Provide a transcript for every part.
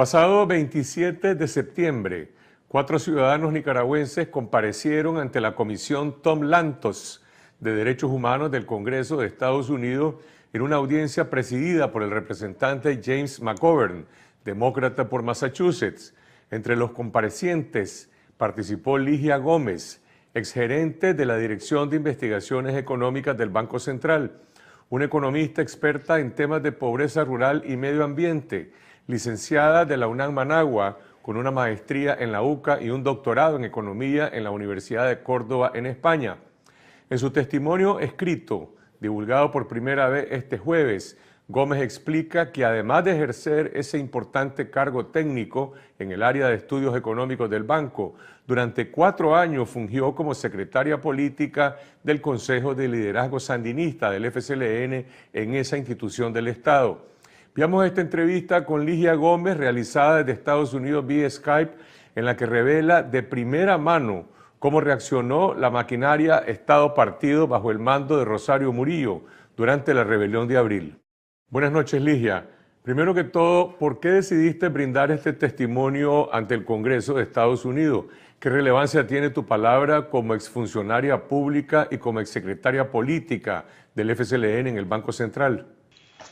Pasado 27 de septiembre, 4 ciudadanos nicaragüenses comparecieron ante la Comisión Tom Lantos de Derechos Humanos del Congreso de Estados Unidos en una audiencia presidida por el representante James McGovern, demócrata por Massachusetts. Entre los comparecientes participó Ligia Gómez, exgerente de la Dirección de Investigaciones Económicas del Banco Central, una economista experta en temas de pobreza rural y medio ambiente, licenciada de la UNAM Managua, con una maestría en la UCA y un doctorado en Economía en la Universidad de Córdoba, en España. En su testimonio escrito, divulgado por primera vez este jueves, Gómez explica que además de ejercer ese importante cargo técnico en el área de estudios económicos del banco, durante 4 años fungió como secretaria política del Consejo de Liderazgo Sandinista del FSLN en esa institución del Estado. Veamos esta entrevista con Ligia Gómez, realizada desde Estados Unidos vía Skype, en la que revela de primera mano cómo reaccionó la maquinaria Estado-Partido bajo el mando de Rosario Murillo durante la rebelión de abril. Buenas noches, Ligia. Primero que todo, ¿por qué decidiste brindar este testimonio ante el Congreso de Estados Unidos? ¿Qué relevancia tiene tu palabra como exfuncionaria pública y como exsecretaria política del FSLN en el Banco Central?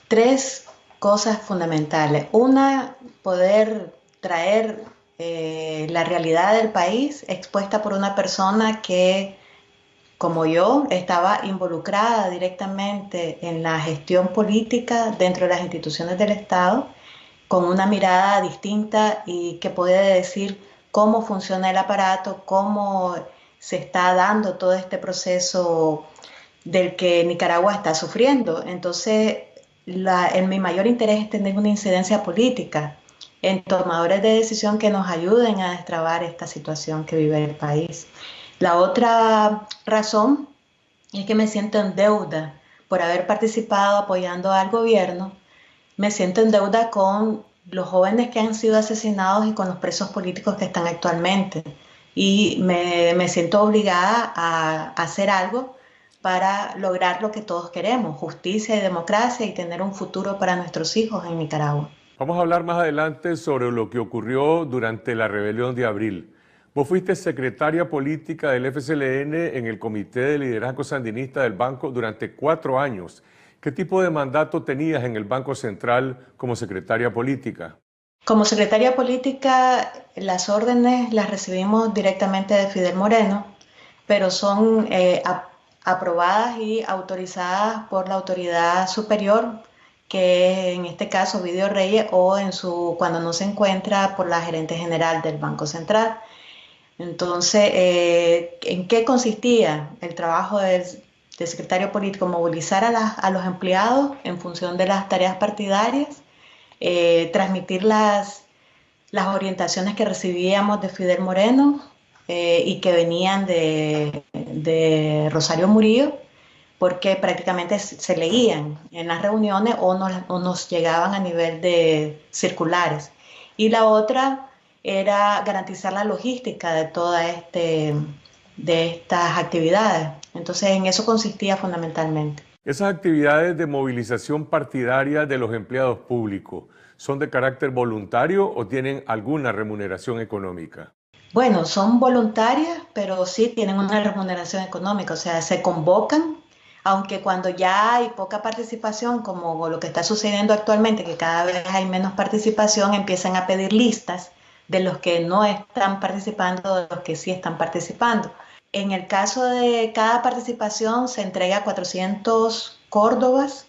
3 cosas fundamentales. Una, poder traer la realidad del país expuesta por una persona que, como yo, estaba involucrada directamente en la gestión política dentro de las instituciones del Estado, con una mirada distinta y que puede decir cómo funciona el aparato, cómo se está dando todo este proceso del que Nicaragua está sufriendo. Entonces, mi mayor interés es tener una incidencia política en tomadores de decisión que nos ayuden a destrabar esta situación que vive el país. La otra razón es que me siento en deuda por haber participado apoyando al gobierno. Me siento en deuda con los jóvenes que han sido asesinados y con los presos políticos que están actualmente. Y me siento obligada a hacer algo para lograr lo que todos queremos, justicia y democracia, y tener un futuro para nuestros hijos en Nicaragua. Vamos a hablar más adelante sobre lo que ocurrió durante la rebelión de abril. Vos fuiste secretaria política del FSLN en el Comité de Liderazgo Sandinista del Banco durante 4 años. ¿Qué tipo de mandato tenías en el Banco Central como secretaria política? Como secretaria política, las órdenes las recibimos directamente de Fidel Moreno, pero son aprobadas y autorizadas por la autoridad superior, que en este caso Ovidio Reyes, o cuando no se encuentra, por la gerente general del Banco Central. Entonces, ¿en qué consistía el trabajo del secretario político? Movilizar a los empleados en función de las tareas partidarias, transmitir las orientaciones que recibíamos de Fidel Moreno y que venían de Rosario Murillo, porque prácticamente se leían en las reuniones o nos llegaban a nivel de circulares. Y la otra era garantizar la logística de estas actividades. Entonces, en eso consistía fundamentalmente. Esas actividades de movilización partidaria de los empleados públicos, ¿son de carácter voluntario o tienen alguna remuneración económica? Bueno, son voluntarias, pero sí tienen una remuneración económica, o sea, se convocan, aunque cuando ya hay poca participación, como lo que está sucediendo actualmente, que cada vez hay menos participación, empiezan a pedir listas de los que no están participando, de los que sí están participando. En el caso de cada participación se entrega 400 córdobas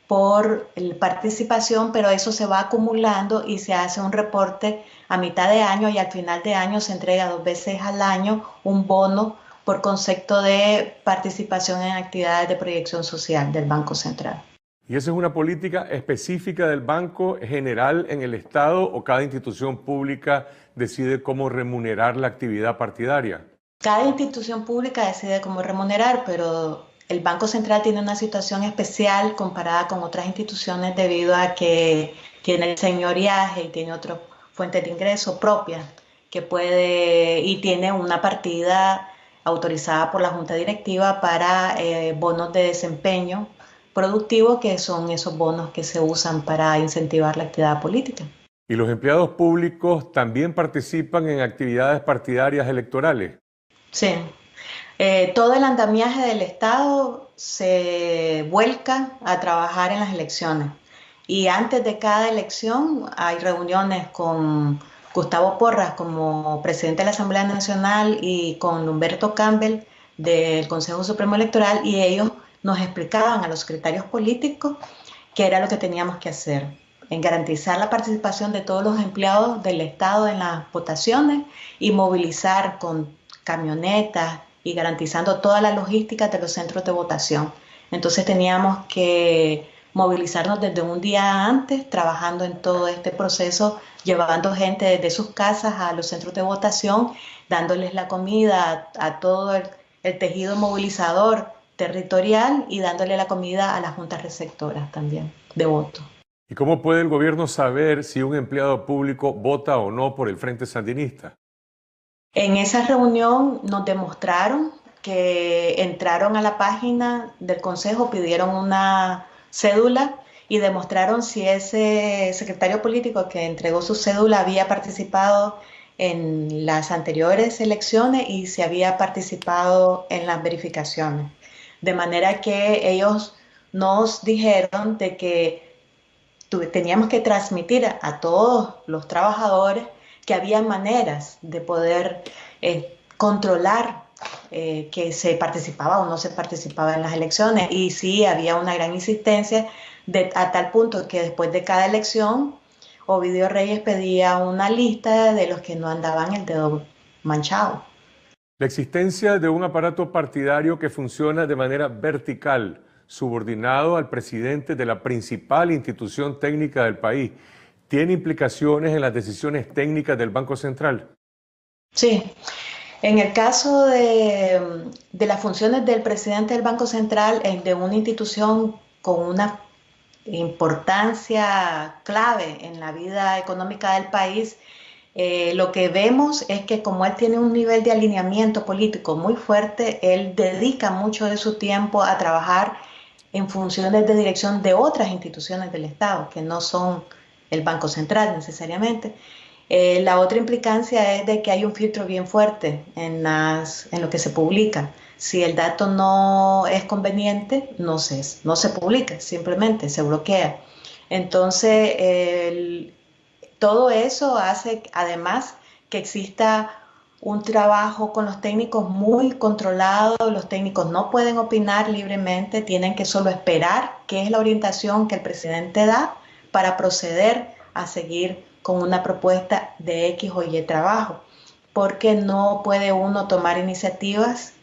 por participación, pero eso se va acumulando y se hace un reporte a mitad de año, y al final de año se entrega 2 veces al año un bono por concepto de participación en actividades de proyección social del Banco Central. ¿Y esa es una política específica del Banco general en el Estado o cada institución pública decide cómo remunerar la actividad partidaria? Cada institución pública decide cómo remunerar, pero el Banco Central tiene una situación especial comparada con otras instituciones debido a que tiene el señoriaje y tiene otras fuentes de ingreso propias y tiene una partida autorizada por la Junta Directiva para bonos de desempeño productivo, que son esos bonos que se usan para incentivar la actividad política. ¿Y los empleados públicos también participan en actividades partidarias electorales? Sí. Todo el andamiaje del Estado se vuelca a trabajar en las elecciones. Y antes de cada elección hay reuniones con Gustavo Porras como presidente de la Asamblea Nacional y con Humberto Campbell del Consejo Supremo Electoral, y ellos nos explicaban a los secretarios políticos qué era lo que teníamos que hacer en garantizar la participación de todos los empleados del Estado en las votaciones y movilizar con camionetas y garantizando toda la logística de los centros de votación. Entonces teníamos que movilizarnos desde un día antes, trabajando en todo este proceso, llevando gente desde sus casas a los centros de votación, dándoles la comida a todo el tejido movilizador territorial y dándole la comida a las juntas receptoras también de voto. ¿Y cómo puede el gobierno saber si un empleado público vota o no por el Frente Sandinista? En esa reunión nos demostraron que entraron a la página del Consejo, pidieron una cédula y demostraron si ese secretario político que entregó su cédula había participado en las anteriores elecciones y si había participado en las verificaciones. De manera que ellos nos dijeron de que teníamos que transmitir a todos los trabajadores que había maneras de poder controlar que se participaba o no se participaba en las elecciones, y sí había una gran insistencia a tal punto que después de cada elección Ovidio Reyes pedía una lista de los que no andaban el dedo manchado. La existencia de un aparato partidario que funciona de manera vertical, subordinado al presidente de la principal institución técnica del país, ¿tiene implicaciones en las decisiones técnicas del Banco Central? Sí, en el caso de las funciones del presidente del Banco Central, de una institución con una importancia clave en la vida económica del país, lo que vemos es que como él tiene un nivel de alineamiento político muy fuerte, él dedica mucho de su tiempo a trabajar en funciones de dirección de otras instituciones del Estado, que no son el Banco Central necesariamente. La otra implicancia es de que hay un filtro bien fuerte en lo que se publica. Si el dato no es conveniente, no se publica, simplemente se bloquea. Entonces, todo eso hace además que exista un trabajo con los técnicos muy controlado. Los técnicos no pueden opinar libremente, tienen que solo esperar qué es la orientación que el presidente da para proceder a seguir con una propuesta de X o Y trabajo, porque no puede uno tomar iniciativas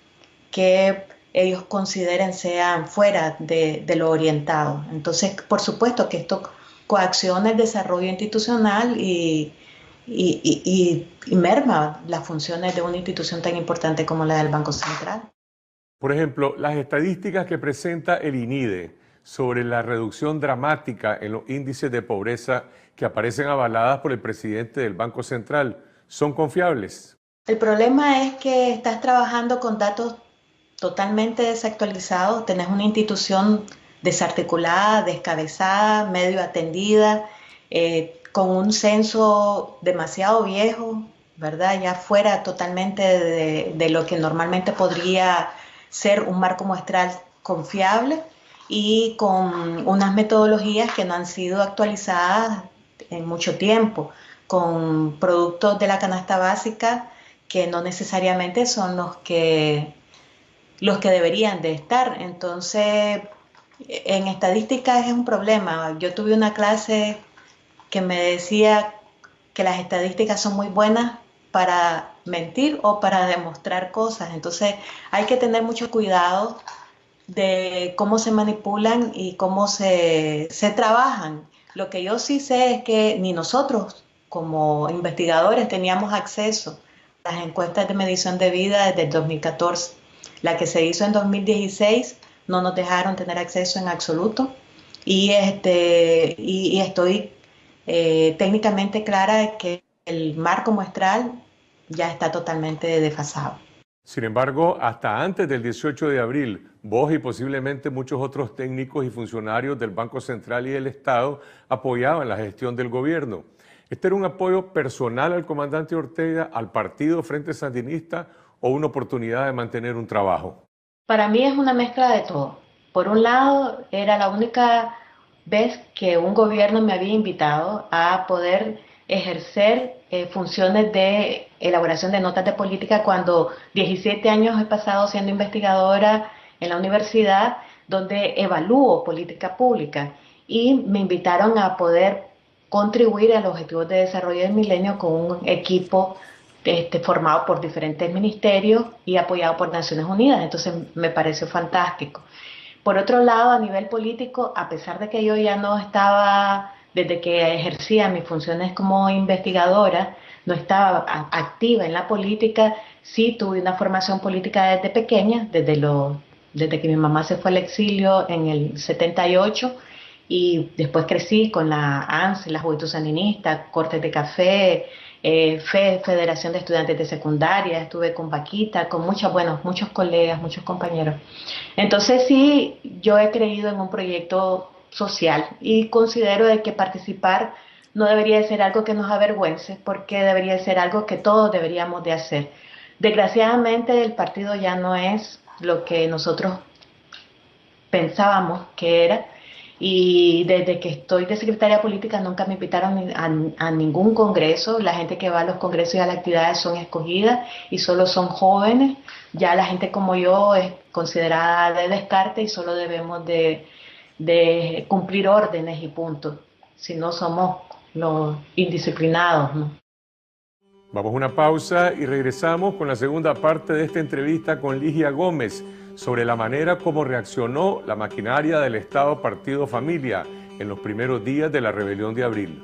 que ellos consideren sean fuera de lo orientado. Entonces, por supuesto que esto coacciona el desarrollo institucional y merma las funciones de una institución tan importante como la del Banco Central. Por ejemplo, las estadísticas que presenta el INIDE sobre la reducción dramática en los índices de pobreza que aparecen avaladas por el presidente del Banco Central, ¿son confiables? El problema es que estás trabajando con datos totalmente desactualizados, tenés una institución desarticulada, descabezada, medio atendida, con un censo demasiado viejo, ¿verdad? Ya fuera totalmente de lo que normalmente podría ser un marco muestral confiable, y con unas metodologías que no han sido actualizadas en mucho tiempo, con productos de la canasta básica que no necesariamente son los que deberían de estar. Entonces, en estadística es un problema. Yo tuve una clase que me decía que las estadísticas son muy buenas para mentir o para demostrar cosas. Entonces, hay que tener mucho cuidado de cómo se manipulan y cómo se trabajan. Lo que yo sí sé es que ni nosotros como investigadores teníamos acceso a las encuestas de medición de vida desde el 2014. La que se hizo en 2016 no nos dejaron tener acceso en absoluto, y estoy técnicamente clara de que el marco muestral ya está totalmente desfasado. Sin embargo, hasta antes del 18 de abril, vos y posiblemente muchos otros técnicos y funcionarios del Banco Central y del Estado apoyaban la gestión del gobierno. ¿Este era un apoyo personal al comandante Ortega, al partido Frente Sandinista o una oportunidad de mantener un trabajo? Para mí es una mezcla de todo. Por un lado, era la única vez que un gobierno me había invitado a poder ejercer funciones de elaboración de notas de política cuando 17 años he pasado siendo investigadora en la universidad donde evalúo política pública y me invitaron a poder contribuir a los objetivos de desarrollo del milenio con un equipo formado por diferentes ministerios y apoyado por Naciones Unidas. Entonces me pareció fantástico. Por otro lado, a nivel político, a pesar de que yo ya no estaba, desde que ejercía mis funciones como investigadora, no estaba activa en la política, sí tuve una formación política desde pequeña, desde que mi mamá se fue al exilio en el 78 y después crecí con la ANSE, la Juventud Sandinista, Cortes de Café, Federación de Estudiantes de Secundaria, estuve con Paquita, con muchos colegas, muchos compañeros. Entonces sí, yo he creído en un proyecto social y considero de que participar no debería de ser algo que nos avergüence, porque debería de ser algo que todos deberíamos de hacer. Desgraciadamente el partido ya no es lo que nosotros pensábamos que era, y desde que estoy de secretaria política nunca me invitaron a ningún congreso. La gente que va a los congresos y a las actividades son escogidas y solo son jóvenes. Ya la gente como yo es considerada de descarte y solo debemos de cumplir órdenes y punto. Si no somos los indisciplinados, ¿no? Vamos a una pausa y regresamos con la segunda parte de esta entrevista con Ligia Gómez sobre la manera como reaccionó la maquinaria del Estado Partido Familia en los primeros días de la rebelión de abril.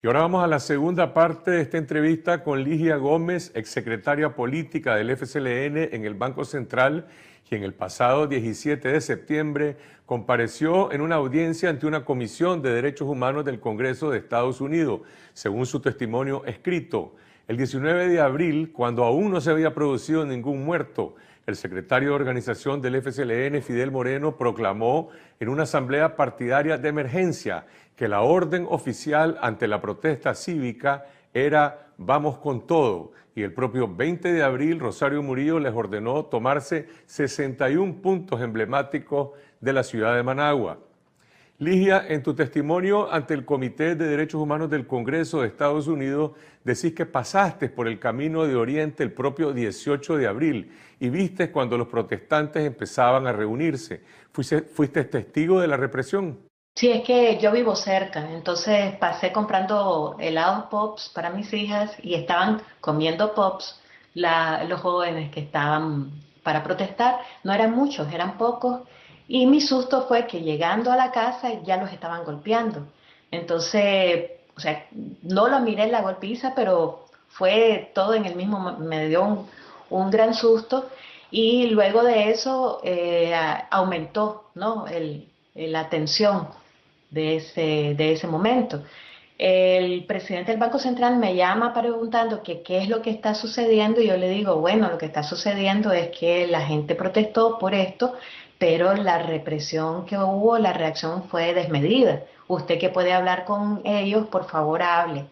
Y ahora vamos a la segunda parte de esta entrevista con Ligia Gómez, exsecretaria política del FSLN en el Banco Central, quien el pasado 17 de septiembre compareció en una audiencia ante una comisión de derechos humanos del Congreso de Estados Unidos, según su testimonio escrito. El 19 de abril, cuando aún no se había producido ningún muerto, el secretario de organización del FSLN, Fidel Moreno, proclamó en una asamblea partidaria de emergencia que la orden oficial ante la protesta cívica era "vamos con todo", y el propio 20 de abril Rosario Murillo les ordenó tomarse 61 puntos emblemáticos de la ciudad de Managua. Ligia, en tu testimonio ante el Comité de Derechos Humanos del Congreso de Estados Unidos, decís que pasaste por el Camino de Oriente el propio 18 de abril y viste cuando los protestantes empezaban a reunirse. ¿Fuiste testigo de la represión? Sí, es que yo vivo cerca, entonces pasé comprando helados Pops para mis hijas y estaban comiendo Pops los jóvenes que estaban para protestar. No eran muchos, eran pocos. Y mi susto fue que llegando a la casa ya los estaban golpeando. Entonces, o sea, no lo miré en la golpiza, pero fue todo en el mismo, me dio un gran susto. Y luego de eso aumentó, ¿no? La tensión de ese momento. El presidente del Banco Central me llama preguntando que qué es lo que está sucediendo y yo le digo, bueno, lo que está sucediendo es que la gente protestó por esto, pero la represión que hubo, la reacción fue desmedida. Usted que puede hablar con ellos, por favor hable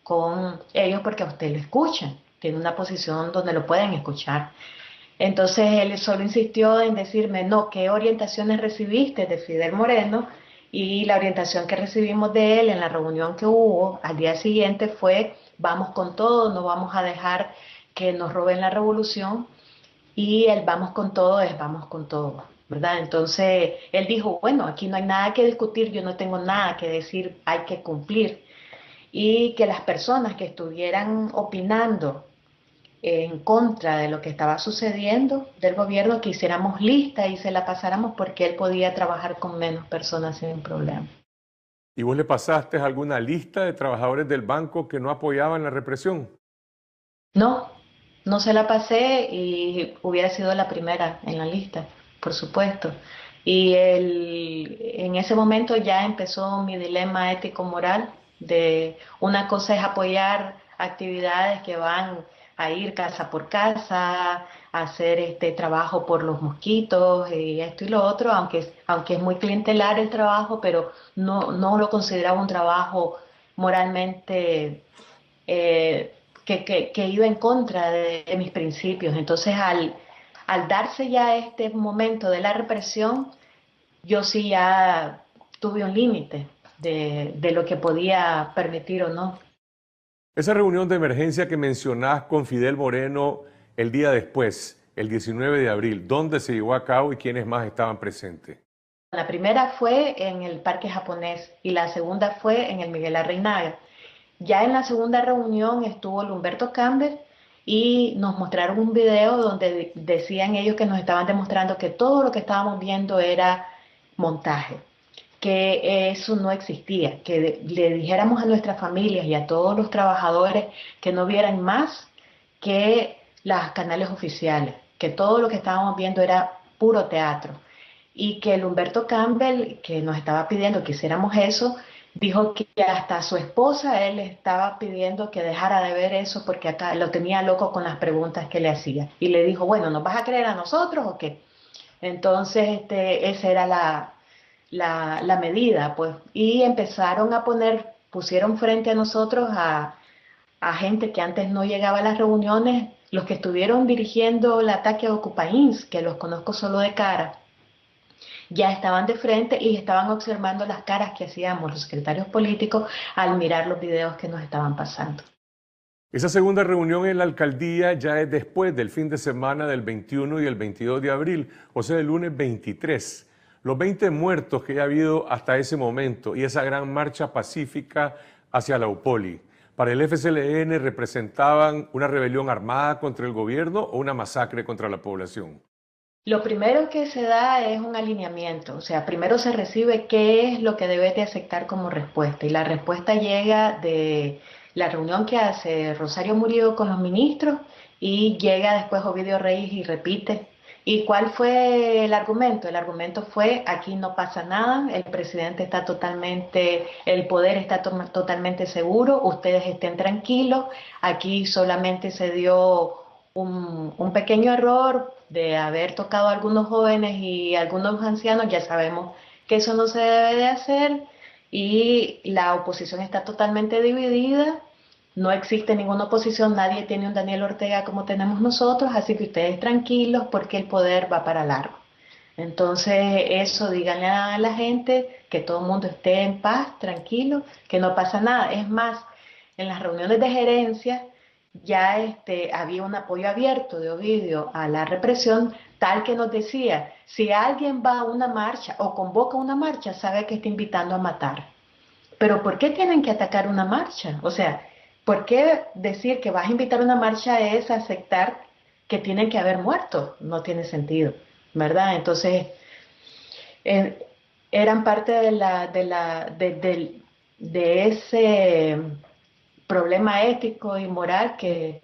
con ellos porque a usted lo escuchan, tiene una posición donde lo pueden escuchar. Entonces él solo insistió en decirme, no, ¿qué orientaciones recibiste de Fidel Moreno? Y la orientación que recibimos de él en la reunión que hubo al día siguiente fue, vamos con todo, no vamos a dejar que nos roben la revolución. Y el vamos con todo es vamos con todo, ¿verdad? Entonces él dijo, bueno, aquí no hay nada que discutir, yo no tengo nada que decir, hay que cumplir. Y que las personas que estuvieran opinando en contra de lo que estaba sucediendo del gobierno, que hiciéramos lista y se la pasáramos porque él podía trabajar con menos personas sin problema. ¿Y vos le pasaste alguna lista de trabajadores del banco que no apoyaban la represión? No, no se la pasé y hubiera sido la primera en la lista, por supuesto. Y en ese momento ya empezó mi dilema ético-moral de una cosa es apoyar actividades que van a ir casa por casa, hacer este trabajo por los mosquitos y esto y lo otro, aunque es muy clientelar el trabajo, pero no lo consideraba un trabajo moralmente que iba en contra de mis principios. Entonces, al darse ya este momento de la represión, yo sí ya tuve un límite de lo que podía permitir o no. Esa reunión de emergencia que mencionás con Fidel Moreno el día después, el 19 de abril, ¿dónde se llevó a cabo y quiénes más estaban presentes? La primera fue en el Parque Japonés y la segunda fue en el Miguel Larrainaga. Ya en la segunda reunión estuvo el Humberto Campbell y nos mostraron un video donde decían ellos que nos estaban demostrando que todo lo que estábamos viendo era montaje, que eso no existía, que le dijéramos a nuestras familias y a todos los trabajadores que no vieran más que los canales oficiales, que todo lo que estábamos viendo era puro teatro y que el Humberto Campbell, que nos estaba pidiendo que hiciéramos eso, dijo que hasta a su esposa él estaba pidiendo que dejara de ver eso porque acá lo tenía loco con las preguntas que le hacía. Y le dijo, bueno, ¿nos vas a creer a nosotros o qué? Entonces, esa era la medida, pues. Y empezaron a pusieron frente a nosotros a gente que antes no llegaba a las reuniones, los que estuvieron dirigiendo el ataque a Ocupains, que los conozco solo de cara, ya estaban de frente y estaban observando las caras que hacíamos los secretarios políticos al mirar los videos que nos estaban pasando. Esa segunda reunión en la alcaldía ya es después del fin de semana del 21 y el 22 de abril, o sea, el lunes 23. Los 20 muertos que ya ha habido hasta ese momento y esa gran marcha pacífica hacia la UPOLI. Para el FSLN representaban una rebelión armada contra el gobierno o una masacre contra la población. Lo primero que se da es un alineamiento, o sea, primero se recibe qué es lo que debes de aceptar como respuesta y la respuesta llega de la reunión que hace Rosario Murillo con los ministros y llega después Ovidio Reyes y repite. ¿Y cuál fue el argumento? El argumento fue aquí no pasa nada, el presidente está totalmente, el poder está totalmente seguro, ustedes estén tranquilos, aquí solamente se dio un pequeño error de haber tocado a algunos jóvenes y algunos ancianos, ya sabemos que eso no se debe de hacer y la oposición está totalmente dividida, no existe ninguna oposición, nadie tiene un Daniel Ortega como tenemos nosotros, así que ustedes tranquilos porque el poder va para largo. Entonces eso, díganle a la gente que todo el mundo esté en paz, tranquilo, que no pasa nada. Es más, en las reuniones de gerencia ya había un apoyo abierto de Ovidio a la represión, tal que nos decía, si alguien va a una marcha o convoca una marcha, sabe que está invitando a matar. Pero ¿por qué tienen que atacar una marcha? O sea, ¿por qué decir que vas a invitar a una marcha es aceptar que tienen que haber muertos? No tiene sentido, ¿verdad? Entonces, eh, eran parte de ese problema ético y moral que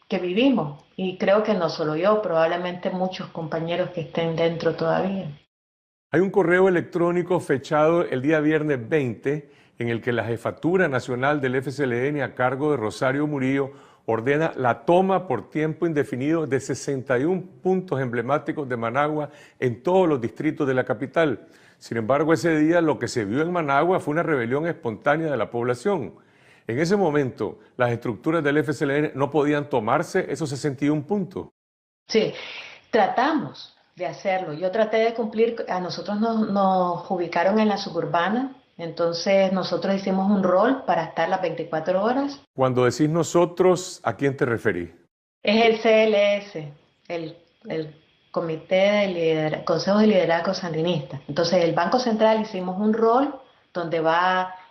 vivimos. Y creo que no solo yo, probablemente muchos compañeros que estén dentro todavía. Hay un correo electrónico fechado el día viernes 20 en el que la Jefatura Nacional del FSLN a cargo de Rosario Murillo ordena la toma por tiempo indefinido de 61 puntos emblemáticos de Managua en todos los distritos de la capital. Sin embargo, ese día lo que se vio en Managua fue una rebelión espontánea de la población. En ese momento, las estructuras del FSLN no podían tomarse esos 61 puntos. Sí, tratamos de hacerlo. Yo traté de cumplir, a nosotros nos ubicaron en la suburbana, entonces nosotros hicimos un rol para estar las 24 horas. Cuando decís nosotros, ¿a quién te referís? Es el CLS, el Comité de Consejo de Liderazgo Sandinista. Entonces, el Banco Central hicimos un rol donde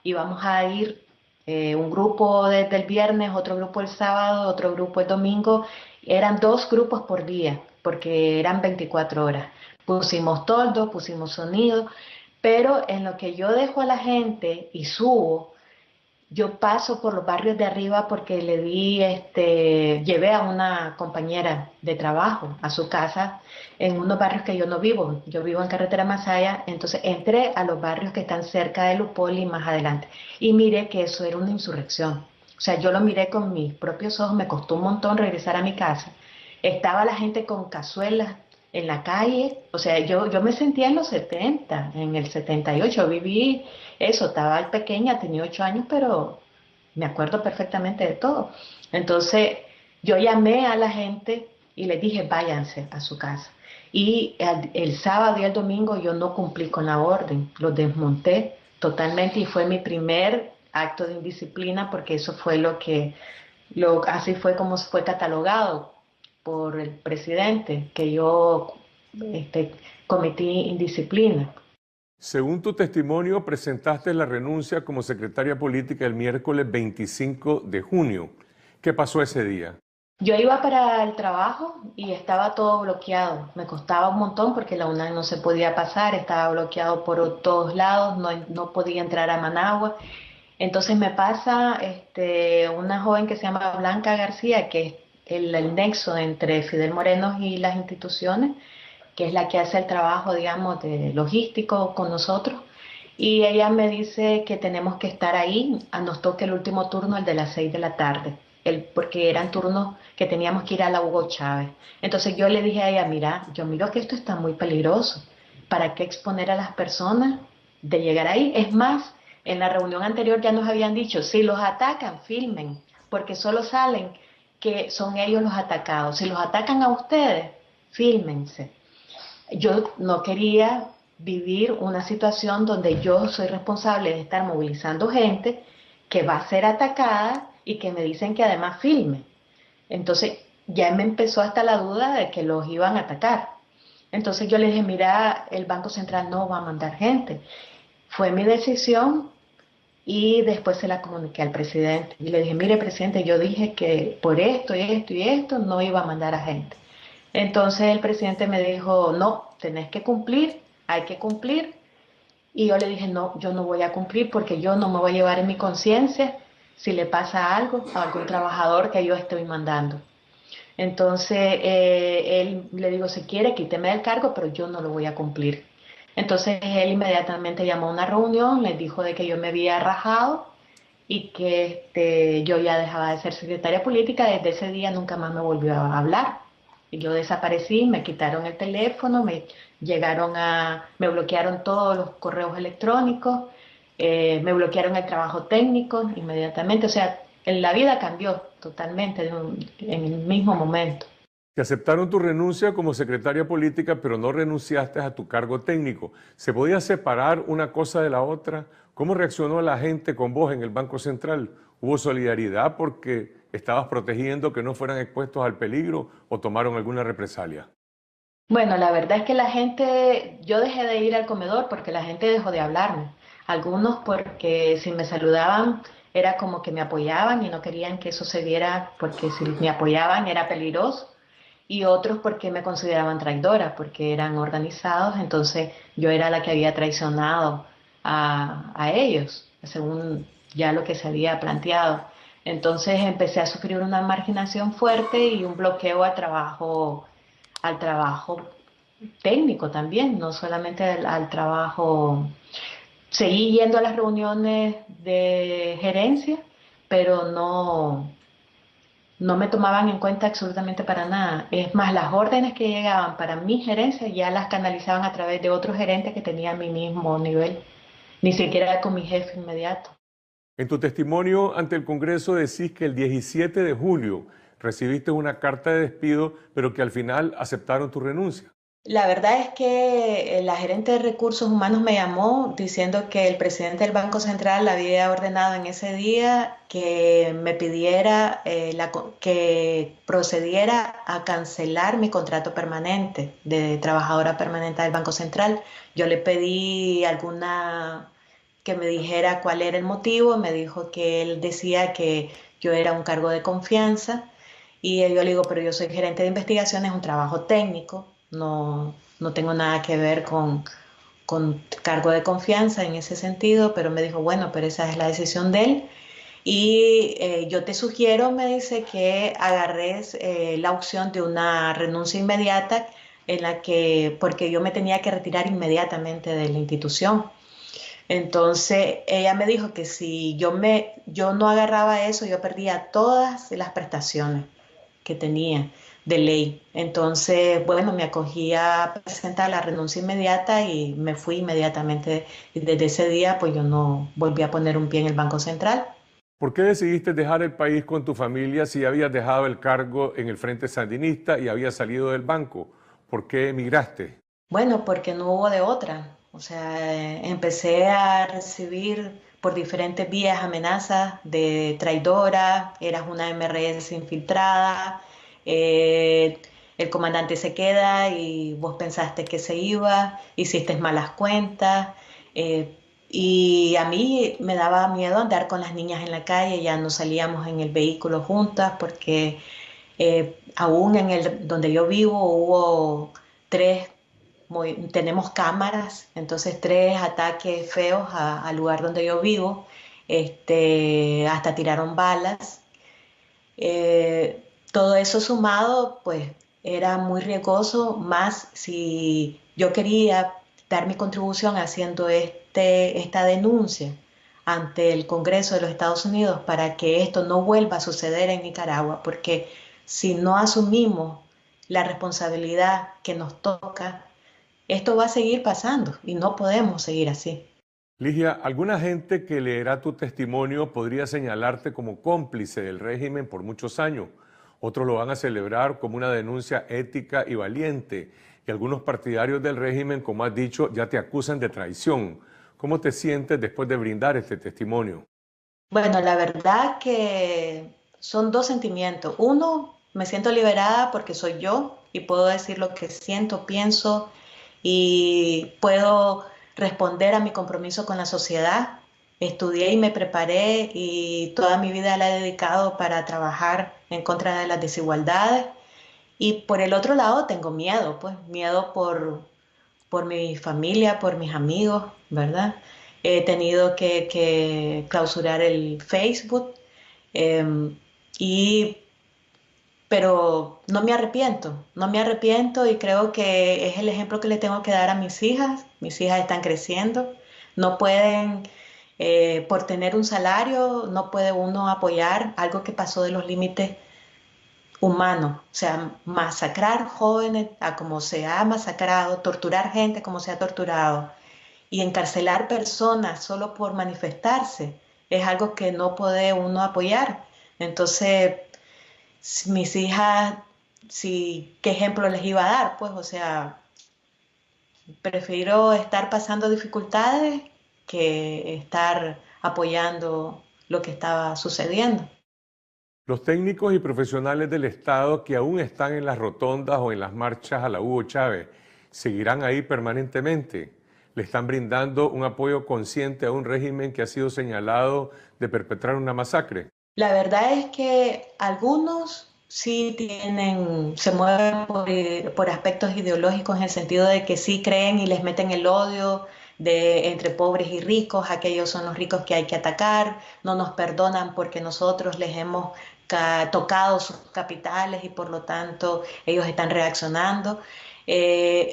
íbamos a ir un grupo desde el viernes, otro grupo el sábado, otro grupo el domingo. Eran 2 grupos por día, porque eran 24 horas. Pusimos toldo, pusimos sonido, pero en lo que yo dejo a la gente y subo, yo paso por los barrios de arriba porque llevé a una compañera de trabajo a su casa en unos barrios que yo no vivo. Yo vivo en Carretera Masaya, entonces entré a los barrios que están cerca de Lupoli más adelante y miré que eso era una insurrección. O sea, yo lo miré con mis propios ojos, me costó un montón regresar a mi casa Estaba la gente con cazuelas en la calle, o sea, yo me sentía en los 70, en el 78 viví eso, estaba pequeña, tenía 8 años, pero me acuerdo perfectamente de todo. Entonces, yo llamé a la gente y les dije, váyanse a su casa. Y el sábado y el domingo yo no cumplí con la orden, lo desmonté totalmente y fue mi primer acto de indisciplina porque eso fue así fue como fue catalogado por el presidente, que yo este, cometí indisciplina. Según tu testimonio, presentaste la renuncia como secretaria política el miércoles 25 de junio. ¿Qué pasó ese día? Yo iba para el trabajo y estaba todo bloqueado. Me costaba un montón porque la UNAM no se podía pasar, estaba bloqueado por todos lados, no podía entrar a Managua. Entonces me pasa una joven que se llama Blanca García, que es el nexo entre Fidel Moreno y las instituciones, que es la que hace el trabajo, digamos, de logístico con nosotros. Y ella me dice que tenemos que estar ahí, nos toca el último turno, el de las 6 de la tarde, porque eran turnos que teníamos que ir a la Hugo Chávez. Entonces yo le dije a ella, mira, yo miro que esto está muy peligroso, ¿para qué exponer a las personas de llegar ahí? Es más, en la reunión anterior ya nos habían dicho, si los atacan, filmen, porque solo salen que son ellos los atacados. Si los atacan a ustedes, fílmense. Yo no quería vivir una situación donde yo soy responsable de estar movilizando gente que va a ser atacada y que me dicen que además filme. Entonces ya me empezó hasta la duda de que los iban a atacar. Entonces yo le dije, mira, el Banco Central no va a mandar gente. Fue mi decisión y después se la comuniqué al presidente. Y le dije, mire, presidente, yo dije que por esto y esto y esto no iba a mandar a gente. Entonces el presidente me dijo, no, tenés que cumplir, hay que cumplir. Y yo le dije, no, yo no voy a cumplir porque yo no me voy a llevar en mi conciencia si le pasa algo a algún trabajador que yo estoy mandando. Entonces él le digo, si quiere, quíteme del cargo, pero yo no lo voy a cumplir. Entonces él inmediatamente llamó a una reunión, les dijo de que yo me había rajado y que yo ya dejaba de ser secretaria política. Desde ese día nunca más me volvió a hablar. Y yo desaparecí, me quitaron el teléfono, me bloquearon todos los correos electrónicos, me bloquearon el trabajo técnico inmediatamente. O sea, la vida cambió totalmente en el mismo momento. Te aceptaron tu renuncia como secretaria política, pero no renunciaste a tu cargo técnico. ¿Se podía separar una cosa de la otra? ¿Cómo reaccionó la gente con vos en el Banco Central? ¿Hubo solidaridad porque estabas protegiendo que no fueran expuestos al peligro o tomaron alguna represalia? Bueno, la verdad es que la gente, yo dejé de ir al comedor porque la gente dejó de hablarme. Algunos porque si me saludaban era como que me apoyaban y no querían que eso se viera porque si me apoyaban era peligroso. Y otros porque me consideraban traidora, porque eran organizados, entonces yo era la que había traicionado a ellos, según ya lo que se había planteado. Entonces empecé a sufrir una marginación fuerte y un bloqueo al trabajo técnico también, no solamente al trabajo. Seguí yendo a las reuniones de gerencia, pero no me tomaban en cuenta absolutamente para nada. Es más, las órdenes que llegaban para mi gerencia ya las canalizaban a través de otros gerentes que tenían mi mismo nivel, ni siquiera con mi jefe inmediato. En tu testimonio ante el Congreso decís que el 17 de julio recibiste una carta de despido, pero que al final aceptaron tu renuncia. La verdad es que la gerente de recursos humanos me llamó diciendo que el presidente del Banco Central había ordenado en ese día que me pidiera que procediera a cancelar mi contrato permanente de trabajadora permanente del Banco Central. Yo le pedí que me dijera cuál era el motivo, me dijo que él decía que yo era un cargo de confianza y yo le digo, pero yo soy gerente de investigación, es un trabajo técnico, no tengo nada que ver con cargo de confianza en ese sentido, pero me dijo, bueno, pero esa es la decisión de él. Y yo te sugiero, me dice, que agarres la opción de una renuncia inmediata porque yo me tenía que retirar inmediatamente de la institución. Entonces ella me dijo que si yo no agarraba eso, yo perdía todas las prestaciones que tenía. de ley. Entonces, bueno, me acogí a presentar la renuncia inmediata y me fui inmediatamente. Y desde ese día, pues yo no volví a poner un pie en el Banco Central. ¿Por qué decidiste dejar el país con tu familia si habías dejado el cargo en el Frente Sandinista y habías salido del banco? ¿Por qué emigraste? Bueno, porque no hubo de otra. O sea, empecé a recibir por diferentes vías amenazas de traidora, eras una MRS infiltrada, el comandante se queda y vos pensaste que se iba, hiciste malas cuentas. eh, y a mí me daba miedo andar con las niñas en la calle, ya no salíamos en el vehículo juntas porque aún en el donde yo vivo hubo tres, tenemos cámaras, entonces tres ataques feos al lugar donde yo vivo, hasta tiraron balas. Todo eso sumado, pues era muy riesgoso, más si yo quería dar mi contribución haciendo esta denuncia ante el Congreso de los Estados Unidos para que esto no vuelva a suceder en Nicaragua, porque si no asumimos la responsabilidad que nos toca, esto va a seguir pasando y no podemos seguir así. Ligia, alguna gente que leerá tu testimonio podría señalarte como cómplice del régimen por muchos años. Otros lo van a celebrar como una denuncia ética y valiente. Y algunos partidarios del régimen, como has dicho, ya te acusan de traición. ¿Cómo te sientes después de brindar este testimonio? Bueno, la verdad que son dos sentimientos. Uno, me siento liberada porque soy yo y puedo decir lo que siento, pienso y puedo responder a mi compromiso con la sociedad. Estudié y me preparé y toda mi vida la he dedicado para trabajar en contra de las desigualdades. Y por el otro lado tengo miedo, pues miedo por mi familia, por mis amigos, ¿verdad? He tenido que clausurar el Facebook, eh, y, pero no me arrepiento, no me arrepiento y creo que es el ejemplo que le tengo que dar a mis hijas. Mis hijas están creciendo, no pueden, por tener un salario, no puede uno apoyar algo que pasó de los límites humano, o sea, masacrar jóvenes a como se ha masacrado, torturar gente como se ha torturado y encarcelar personas solo por manifestarse es algo que no puede uno apoyar. Entonces, mis hijas, si, ¿qué ejemplo les iba a dar? Pues, o sea, prefiero estar pasando dificultades que estar apoyando lo que estaba sucediendo. Los técnicos y profesionales del Estado que aún están en las rotondas o en las marchas a la Hugo Chávez, ¿seguirán ahí permanentemente? ¿Le están brindando un apoyo consciente a un régimen que ha sido señalado de perpetrar una masacre? La verdad es que algunos sí se mueven por aspectos ideológicos en el sentido de que sí creen y les meten el odio entre pobres y ricos, aquellos son los ricos que hay que atacar, no nos perdonan porque nosotros les hemos tocado sus capitales y por lo tanto ellos están reaccionando.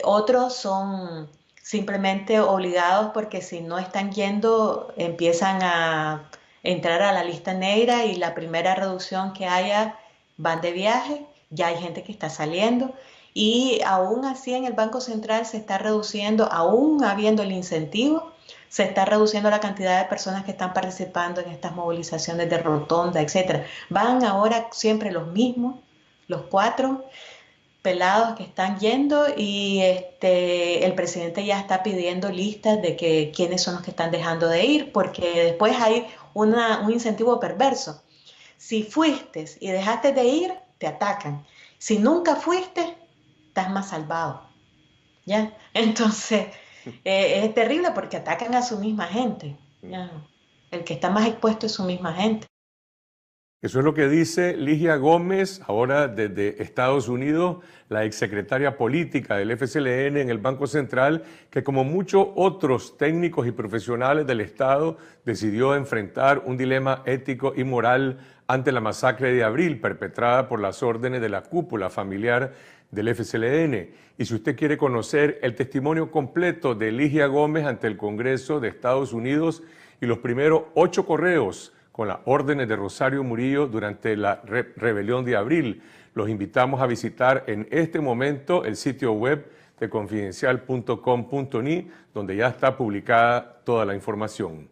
Otros son simplemente obligados porque si no están yendo empiezan a entrar a la lista negra y la primera reducción que haya van de viaje, ya hay gente que está saliendo y aún así en el Banco Central se está reduciendo, aún habiendo el incentivo, se está reduciendo la cantidad de personas que están participando en estas movilizaciones de rotonda, etcétera. Van ahora siempre los mismos, los cuatro pelados que están yendo y el presidente ya está pidiendo listas de que quiénes son los que están dejando de ir, porque después hay un incentivo perverso. Si fuiste y dejaste de ir, te atacan. Si nunca fuiste, estás más salvado. ¿Ya? Entonces, es terrible porque atacan a su misma gente. ¿Ya? El que está más expuesto es su misma gente. Eso es lo que dice Ligia Gómez, ahora desde Estados Unidos, la exsecretaria política del FSLN en el Banco Central, que como muchos otros técnicos y profesionales del Estado decidió enfrentar un dilema ético y moral ante la masacre de abril perpetrada por las órdenes de la cúpula familiar del FSLN. Y si usted quiere conocer el testimonio completo de Ligia Gómez ante el Congreso de Estados Unidos y los primeros 8 correos con las órdenes de Rosario Murillo durante la rebelión de abril, Los invitamos a visitar en este momento el sitio web de confidencial.com.ni, donde ya está publicada toda la información.